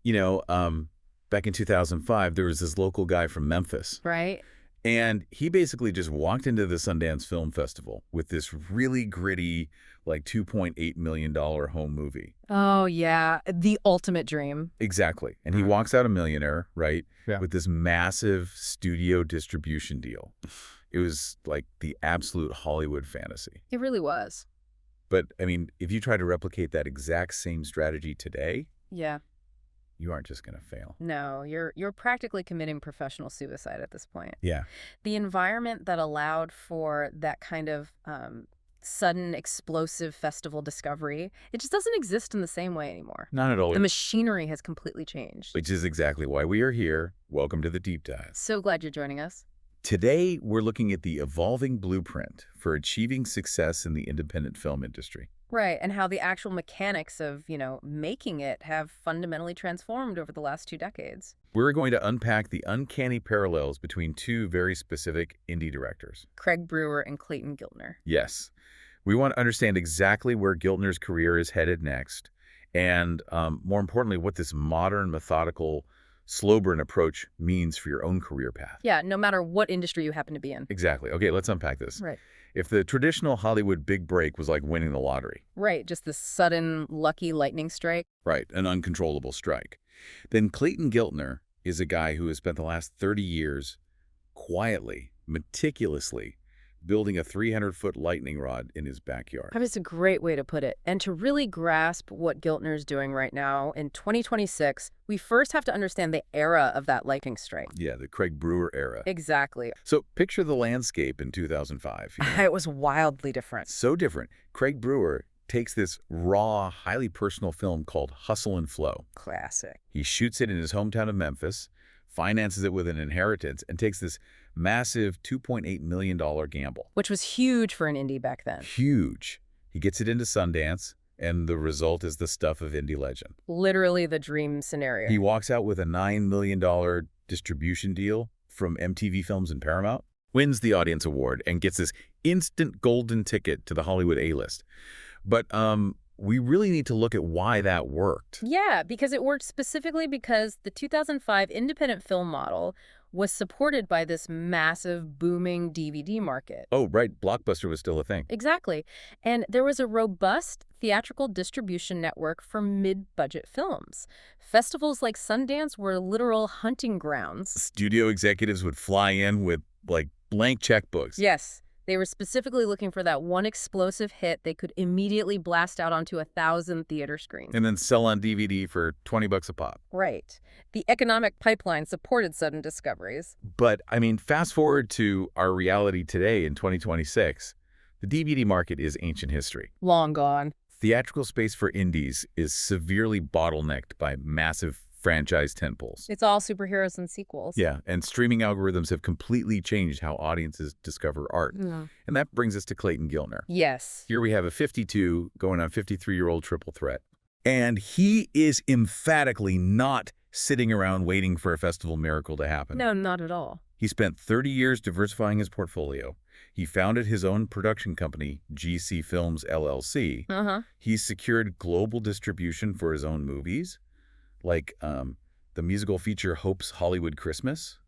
You know, back in 2005, there was this local guy from Memphis. Right. And he basically just walked into the Sundance Film Festival with this really gritty, like $2.8 million home movie. Oh, yeah. The ultimate dream. Exactly. And he walks out a millionaire, right, Yeah. with this massive studio distribution deal. It was like the absolute Hollywood fantasy. It really was. But, I mean, if you try to replicate that exact same strategy today, Yeah. you aren't just going to fail. No, you're practically committing professional suicide at this point. Yeah. The environment that allowed for that kind of sudden, explosive festival discovery, it just doesn't exist in the same way anymore. Not at all. The machinery has completely changed. Which is exactly why we are here. Welcome to the Deep Dive. So glad you're joining us. Today, we're looking at the evolving blueprint for achieving success in the independent film industry. Right, and how the actual mechanics of, making it have fundamentally transformed over the last 2 decades. We're going to unpack the uncanny parallels between two very specific indie directors. Craig Brewer and Clayton Giltner. Yes. We want to understand exactly where Giltner's career is headed next, and more importantly, what this modern, methodical, slow-burn approach means for your own career path. Yeah, no matter what industry you happen to be in. Exactly. Okay, let's unpack this. Right. If the traditional Hollywood big break was like winning the lottery. Right, just this sudden, lucky lightning strike. Right, an uncontrollable strike. Then Clayton Giltner is a guy who has spent the last 30 years quietly, meticulously, building a 300-foot lightning rod in his backyard. I mean, it's a great way to put it. And to really grasp what Giltner's doing right now in 2026, we first have to understand the era of that lightning strike. Yeah, the Craig Brewer era. Exactly. So picture the landscape in 2005. It was wildly different. So different. Craig Brewer takes this raw, highly personal film called Hustle and Flow. Classic. He shoots it in his hometown of Memphis, finances it with an inheritance, and takes this massive $2.8 million gamble. Which was huge for an indie back then. Huge. He gets it into Sundance, and the result is the stuff of indie legend. Literally the dream scenario. He walks out with a $9 million distribution deal from MTV Films and Paramount, wins the audience award, and gets this instant golden ticket to the Hollywood A-list. But we really need to look at why that worked. Yeah, because it worked specifically because the 2005 independent film model was supported by this massive, booming DVD market. Oh, right. Blockbuster was still a thing. Exactly. And there was a robust theatrical distribution network for mid-budget films. Festivals like Sundance were literal hunting grounds. Studio executives would fly in with, like, blank checkbooks. Yes. They were specifically looking for that one explosive hit they could immediately blast out onto 1,000 theater screens. And then sell on DVD for $20 a pop. Right. The economic pipeline supported sudden discoveries. But, I mean, fast forward to our reality today in 2026, the DVD market is ancient history. Long gone. Theatrical space for indies is severely bottlenecked by massive franchise tentpoles. It's all superheroes and sequels. Yeah, and streaming algorithms have completely changed how audiences discover art. Yeah. And that brings us to Clayton Giltner. Yes. Here we have a 52 going on 53-year-old triple threat. And he is emphatically not sitting around waiting for a festival miracle to happen. No, not at all. He spent 30 years diversifying his portfolio. He founded his own production company, GC Films LLC. He's secured global distribution for his own movies, like the musical feature Hope's Hollywood Christmas.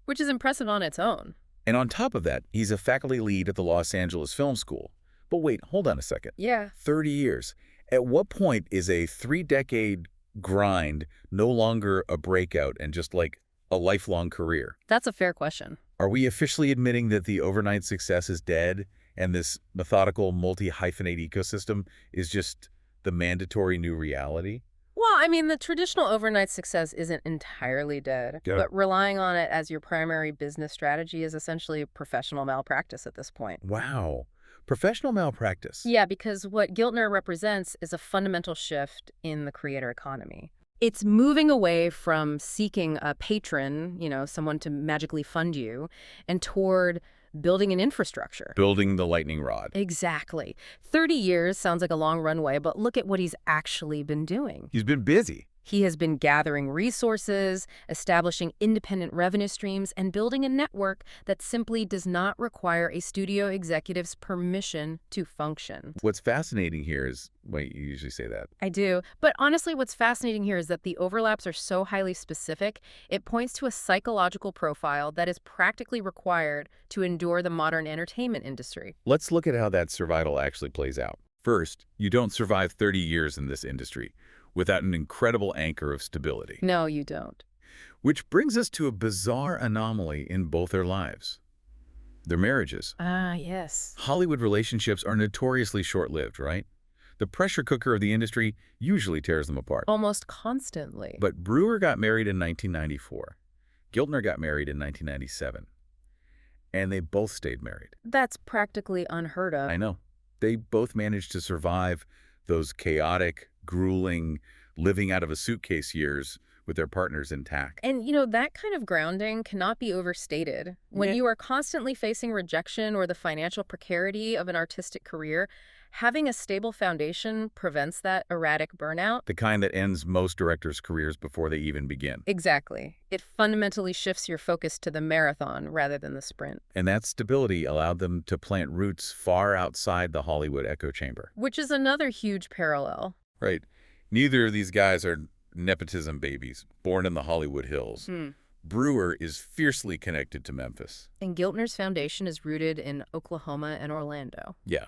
Which is impressive on its own. And on top of that, he's a faculty lead at the Los Angeles Film School. But wait, hold on a second. Yeah. 30 years. At what point is a 3-decade grind no longer a breakout and just like a lifelong career? That's a fair question. Are we officially admitting that the overnight success is dead and this methodical multi-hyphenate ecosystem is just the mandatory new reality? Well, I mean, the traditional overnight success isn't entirely dead, Yeah. but relying on it as your primary business strategy is essentially professional malpractice at this point. Wow. Professional malpractice. Yeah, because what Giltner represents is a fundamental shift in the creator economy. It's moving away from seeking a patron, someone to magically fund you, and toward building an infrastructure. Building the lightning rod. Exactly. 30 years sounds like a long runway, but look at what he's actually been doing. He's been busy. He has been gathering resources, establishing independent revenue streams, and building a network that simply does not require a studio executive's permission to function. What's fascinating here is, wait, you usually say that. I do. But honestly, what's fascinating here is that the overlaps are so highly specific, it points to a psychological profile that is practically required to endure the modern entertainment industry. Let's look at how that survival actually plays out. First, you don't survive 30 years in this industry without an incredible anchor of stability. No, you don't. Which brings us to a bizarre anomaly in both their lives. Their marriages. Ah, yes. Hollywood relationships are notoriously short-lived, right? The pressure cooker of the industry usually tears them apart. Almost constantly. But Brewer got married in 1994. Giltner got married in 1997. And they both stayed married. That's practically unheard of. I know. They both managed to survive those chaotic, grueling, living out of a suitcase years with their partners intact. And, you know, that kind of grounding cannot be overstated. When you are constantly facing rejection or the financial precarity of an artistic career, having a stable foundation prevents that erratic burnout. The kind that ends most directors' careers before they even begin. Exactly. It fundamentally shifts your focus to the marathon rather than the sprint. And that stability allowed them to plant roots far outside the Hollywood echo chamber. Which is another huge parallel. Right. Neither of these guys are nepotism babies, born in the Hollywood Hills. Brewer is fiercely connected to Memphis. And Giltner's foundation is rooted in Oklahoma and Orlando. Yeah.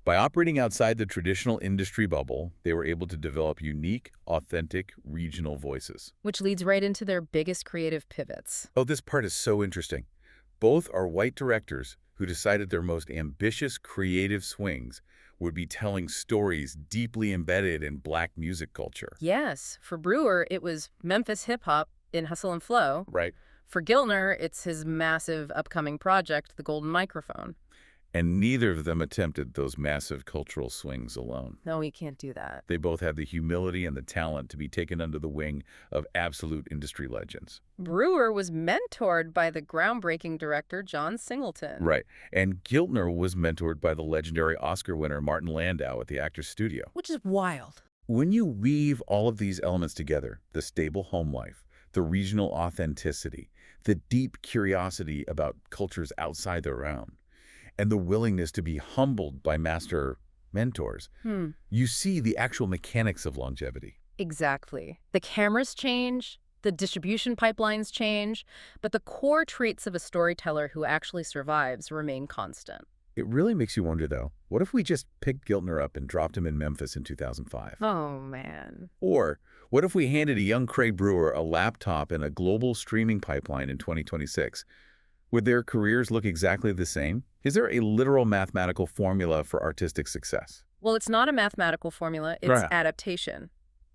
By operating outside the traditional industry bubble, they were able to develop unique, authentic, regional voices. Which leads right into their biggest creative pivots. Oh, this part is so interesting. Both are white directors who decided their most ambitious creative swings would be telling stories deeply embedded in Black music culture. Yes. For Brewer, it was Memphis hip-hop in Hustle and Flow. Right. For Giltner, it's his massive upcoming project, The Golden Microphone. And neither of them attempted those massive cultural swings alone. No, you can't do that. They both had the humility and the talent to be taken under the wing of absolute industry legends. Brewer was mentored by the groundbreaking director John Singleton. Right. And Giltner was mentored by the legendary Oscar winner Martin Landau at the Actors Studio. Which is wild. When you weave all of these elements together, the stable home life, the regional authenticity, the deep curiosity about cultures outside their own, and the willingness to be humbled by master mentors, you see the actual mechanics of longevity. Exactly. The cameras change, the distribution pipelines change, but the core traits of a storyteller who actually survives remain constant. It really makes you wonder, though, what if we just picked Giltner up and dropped him in Memphis in 2005? Oh, man. Or what if we handed a young Craig Brewer a laptop and a global streaming pipeline in 2026? Would their careers look exactly the same? Is there a literal mathematical formula for artistic success? Well, it's not a mathematical formula, it's Right. adaptation.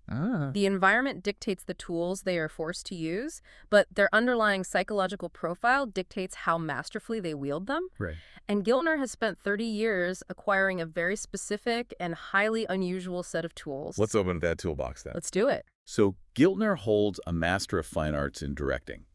The environment dictates the tools they are forced to use, but their underlying psychological profile dictates how masterfully they wield them. Right. And Giltner has spent 30 years acquiring a very specific and highly unusual set of tools. Let's open that toolbox then. Let's do it. So Giltner holds a Master of Fine Arts in directing,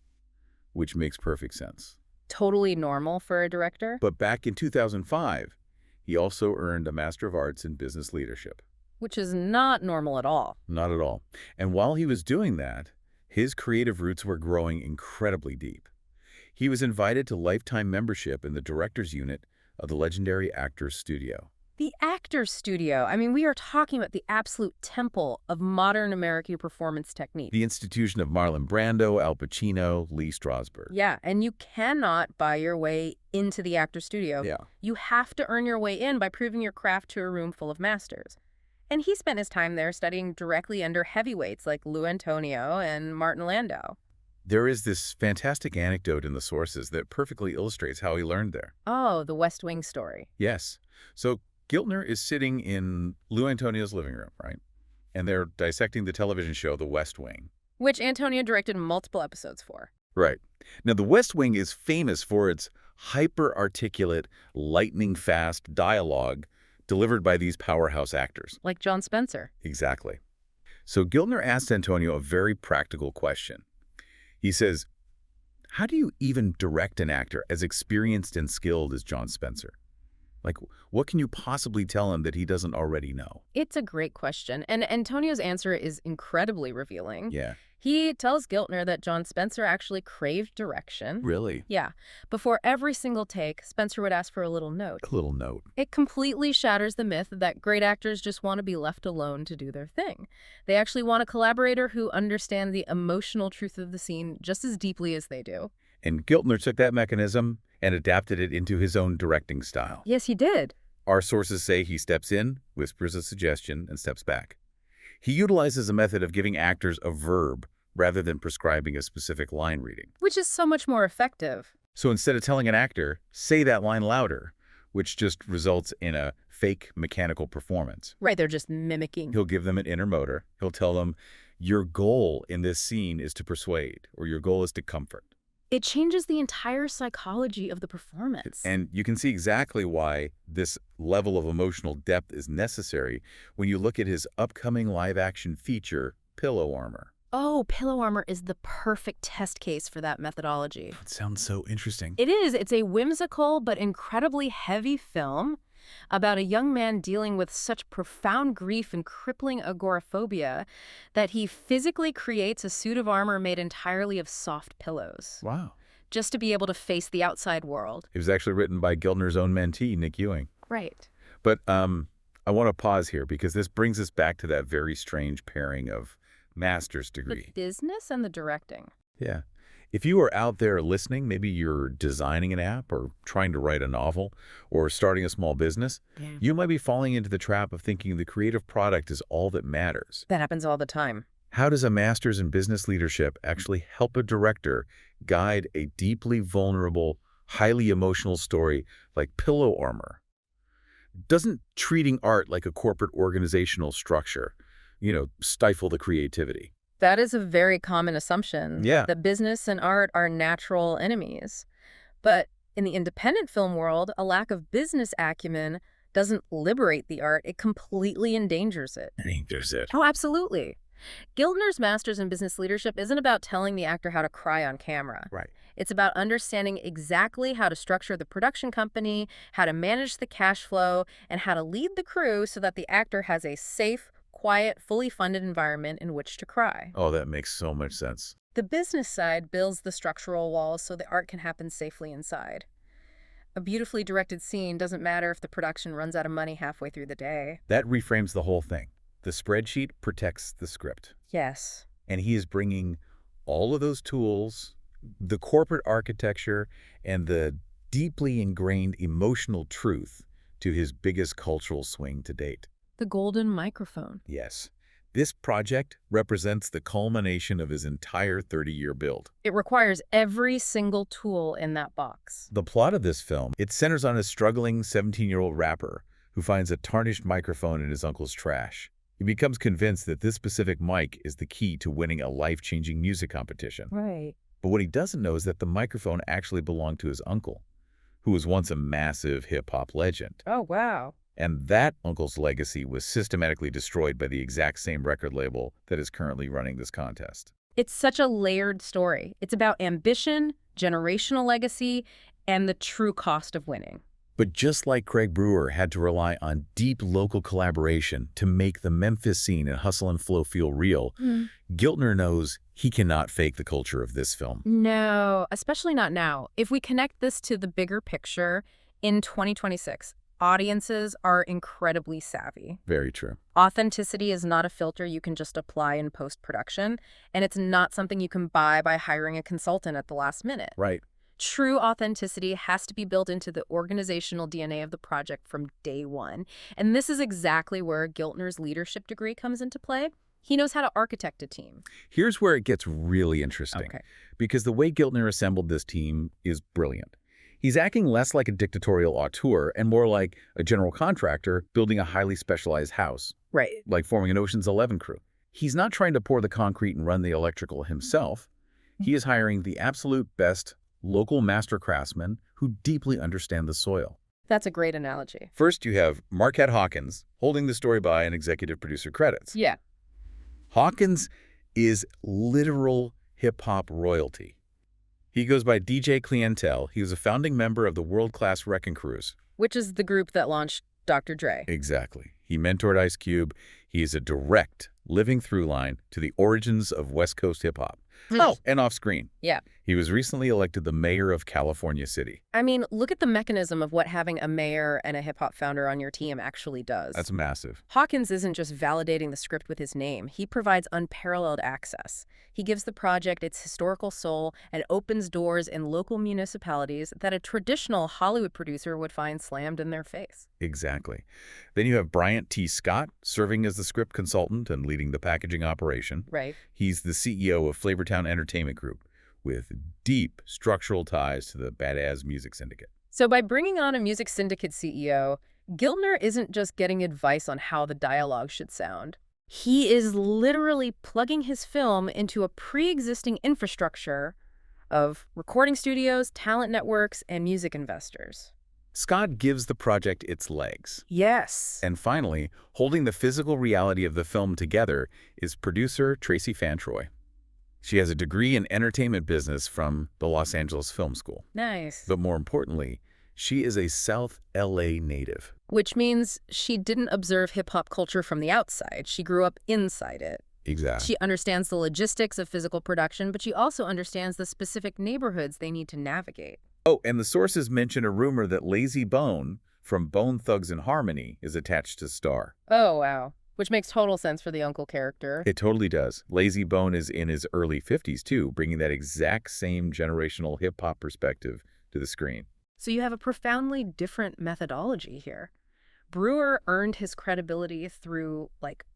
which makes perfect sense. Totally normal for a director. But back in 2005, he also earned a Master of Arts in Business Leadership. Which is not normal at all. Not at all. And while he was doing that, his creative roots were growing incredibly deep. He was invited to lifetime membership in the director's unit of the legendary Actors Studio. The Actors Studio. I mean, we are talking about the absolute temple of modern American performance technique. The institution of Marlon Brando, Al Pacino, Lee Strasberg. Yeah, and you cannot buy your way into the Actors Studio. Yeah. You have to earn your way in by proving your craft to a room full of masters. And he spent his time there studying directly under heavyweights like Lou Antonio and Martin Landau. There is this fantastic anecdote in the sources that perfectly illustrates how he learned there. Oh, the West Wing story. Yes. So Giltner is sitting in Lou Antonio's living room, right? And they're dissecting the television show The West Wing. Which Antonio directed multiple episodes for. Right. Now, The West Wing is famous for its hyper-articulate, lightning-fast dialogue delivered by these powerhouse actors. Like John Spencer. Exactly. So Giltner asked Antonio a very practical question. He says, how do you even direct an actor as experienced and skilled as John Spencer? Like, what can you possibly tell him that he doesn't already know? It's a great question, and Antonio's answer is incredibly revealing. Yeah. He tells Giltner that John Spencer actually craved direction. Really? Yeah. Before every single take, Spencer would ask for a little note. A little note. It completely shatters the myth that great actors just want to be left alone to do their thing. They actually want a collaborator who understands the emotional truth of the scene just as deeply as they do. And Giltner took that mechanism and adapted it into his own directing style. Yes, he did. Our sources say he steps in, whispers a suggestion, and steps back. He utilizes a method of giving actors a verb rather than prescribing a specific line reading. Which is so much more effective. So instead of telling an actor, say that line louder, which just results in a fake mechanical performance. Right, they're just mimicking. He'll give them an inner motor. He'll tell them, your goal in this scene is to persuade, or your goal is to comfort. It changes the entire psychology of the performance. And you can see exactly why this level of emotional depth is necessary when you look at his upcoming live-action feature, Pillow Armor. Oh, Pillow Armor is the perfect test case for that methodology. It sounds so interesting. It is. It's a whimsical but incredibly heavy film about a young man dealing with such profound grief and crippling agoraphobia that he physically creates a suit of armor made entirely of soft pillows. Wow. Just to be able to face the outside world. It was actually written by Giltner's own mentee, Nick Ewing. Right. But I want to pause here because this brings us back to that very strange pairing of master's degree. The business and the directing. Yeah. If you are out there listening, maybe you're designing an app or trying to write a novel or starting a small business, you might be falling into the trap of thinking the creative product is all that matters. That happens all the time. How does a master's in business leadership actually help a director guide a deeply vulnerable, highly emotional story like Pillow Armor? Doesn't treating art like a corporate organizational structure, stifle the creativity? That is a very common assumption. Yeah. That business and art are natural enemies. But in the independent film world, a lack of business acumen doesn't liberate the art. It completely endangers it. Endangers it. Oh, absolutely. Giltner's master's in business leadership isn't about telling the actor how to cry on camera. Right. It's about understanding exactly how to structure the production company, how to manage the cash flow, and how to lead the crew so that the actor has a safe, quiet, fully funded environment in which to cry. Oh, that makes so much sense. The business side builds the structural walls so the art can happen safely inside. A beautifully directed scene doesn't matter if the production runs out of money halfway through the day. That reframes the whole thing. The spreadsheet protects the script. Yes. And he is bringing all of those tools, the corporate architecture, and the deeply ingrained emotional truth to his biggest cultural swing to date. The golden microphone. Yes. This project represents the culmination of his entire 30-year build. It requires every single tool in that box. The plot of this film, it centers on a struggling 17-year-old rapper who finds a tarnished microphone in his uncle's trash. He becomes convinced that this specific mic is the key to winning a life-changing music competition. Right. But what he doesn't know is that the microphone actually belonged to his uncle, who was once a massive hip-hop legend. Oh, wow. And that uncle's legacy was systematically destroyed by the exact same record label that is currently running this contest. It's such a layered story. It's about ambition, generational legacy, and the true cost of winning. But just like Craig Brewer had to rely on deep local collaboration to make the Memphis scene and Hustle and Flow feel real, Giltner knows he cannot fake the culture of this film. No, especially not now. If we connect this to the bigger picture, in 2026, audiences are incredibly savvy. Very true. Authenticity is not a filter you can just apply in post-production, and it's not something you can buy by hiring a consultant at the last minute. Right. True authenticity has to be built into the organizational DNA of the project from day one. And this is exactly where Giltner's leadership degree comes into play. He knows how to architect a team. Here's where it gets really interesting. Okay. Because the way Giltner assembled this team is brilliant. He's acting less like a dictatorial auteur and more like a general contractor building a highly specialized house. Right. Like forming an Ocean's 11 crew. He's not trying to pour the concrete and run the electrical himself. He is hiring the absolute best local master craftsmen who deeply understand the soil. That's a great analogy. First, you have Marquette Hawkins holding the story by and executive producer credits. Yeah. Hawkins is literal hip-hop royalty. He goes by DJ Clientele. He was a founding member of the world-class Wrecking Crews. which is the group that launched Dr. Dre. Exactly. He mentored Ice Cube. He is a direct, living through line to the origins of West Coast hip-hop. Oh, and off-screen. Yeah. He was recently elected the mayor of California City. I mean, look at the mechanism of what having a mayor and a hip-hop founder on your team actually does. That's massive. Hawkins isn't just validating the script with his name. He provides unparalleled access. He gives the project its historical soul and opens doors in local municipalities that a traditional Hollywood producer would find slammed in their face. Exactly. Then you have Bryant T. Scott serving as the script consultant and leading the packaging operation. Right. He's the CEO of Flavortown Entertainment Group, with deep structural ties to the Badass Music Syndicate. So by bringing on a music syndicate CEO, Giltner isn't just getting advice on how the dialogue should sound. He is literally plugging his film into a pre-existing infrastructure of recording studios, talent networks, and music investors. Scott gives the project its legs. Yes. And finally, holding the physical reality of the film together is producer Tracy Fantroy. She has a degree in entertainment business from the Los Angeles Film School. Nice. But more importantly, she is a South LA native. Which means she didn't observe hip-hop culture from the outside. She grew up inside it. Exactly. She understands the logistics of physical production, but she also understands the specific neighborhoods they need to navigate. Oh, and the sources mention a rumor that Lazy Bone from Bone Thugs and Harmony is attached to Star. Oh, wow. Which makes total sense for the uncle character. It totally does. Lazy Bone is in his early 50s, too, bringing that exact same generational hip-hop perspective to the screen. So you have a profoundly different methodology here. Brewer earned his credibility through,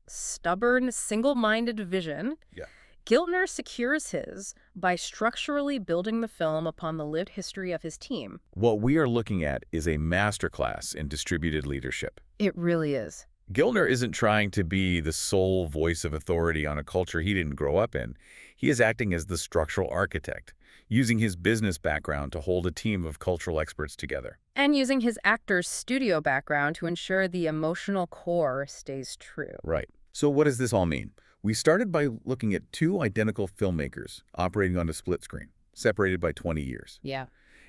stubborn, single-minded vision. Yeah. Giltner secures his by structurally building the film upon the lived history of his team. What we are looking at is a masterclass in distributed leadership. It really is. Giltner isn't trying to be the sole voice of authority on a culture he didn't grow up in. He is acting as the structural architect, using his business background to hold a team of cultural experts together. And using his actor's studio background to ensure the emotional core stays true. Right. So what does this all mean? We started by looking at two identical filmmakers operating on a split screen, separated by 20 years. Yeah.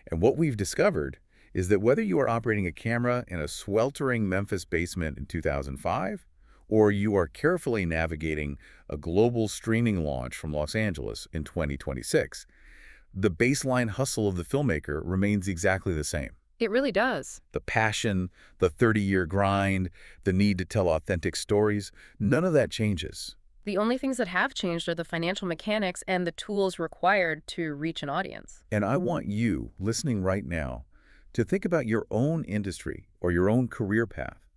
And what we've discovered is that whether you are operating a camera in a sweltering Memphis basement in 2005, or you are carefully navigating a global streaming launch from Los Angeles in 2026, the baseline hustle of the filmmaker remains exactly the same. It really does. The passion, the 30-year grind, the need to tell authentic stories, none of that changes. The only things that have changed are the financial mechanics and the tools required to reach an audience. And I want you, listening right now, to think about your own industry or your own career path.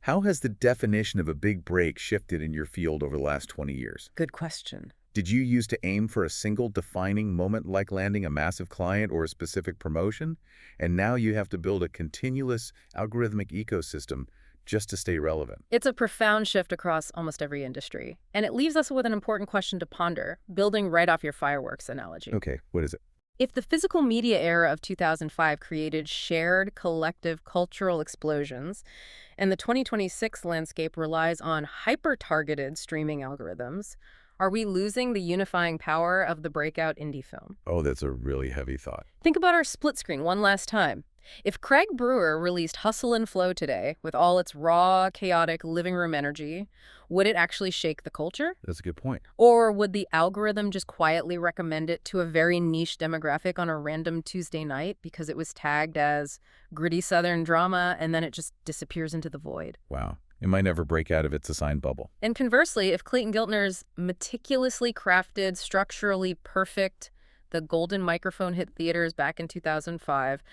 How has the definition of a big break shifted in your field over the last 20 years? Good question. Did you used to aim for a single defining moment like landing a massive client or a specific promotion? And now you have to build a continuous algorithmic ecosystem just to stay relevant. It's a profound shift across almost every industry. And it leaves us with an important question to ponder, building right off your fireworks analogy. Okay, what is it? If the physical media era of 2005 created shared collective cultural explosions, and the 2026 landscape relies on hyper-targeted streaming algorithms, are we losing the unifying power of the breakout indie film? Oh, that's a really heavy thought. Think about our split screen one last time. If Craig Brewer released Hustle and Flow today, with all its raw, chaotic living room energy, would it actually shake the culture? That's a good point. Or would the algorithm just quietly recommend it to a very niche demographic on a random Tuesday night because it was tagged as gritty Southern drama and then it just disappears into the void? Wow. It might never break out of its assigned bubble. And conversely, if Clayton Giltner's meticulously crafted, structurally perfect, the golden microphone hit theaters back in 2005,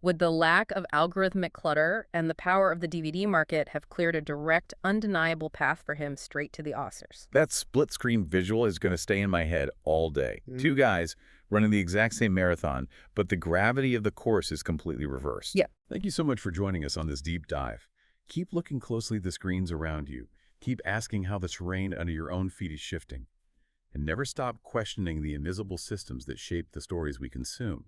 would the lack of algorithmic clutter and the power of the DVD market have cleared a direct, undeniable path for him straight to the Oscars? That split-screen visual is going to stay in my head all day. Two guys running the exact same marathon, but the gravity of the course is completely reversed. Yeah. Thank you so much for joining us on this deep dive. Keep looking closely at the screens around you. Keep asking how the terrain under your own feet is shifting. And never stop questioning the invisible systems that shape the stories we consume.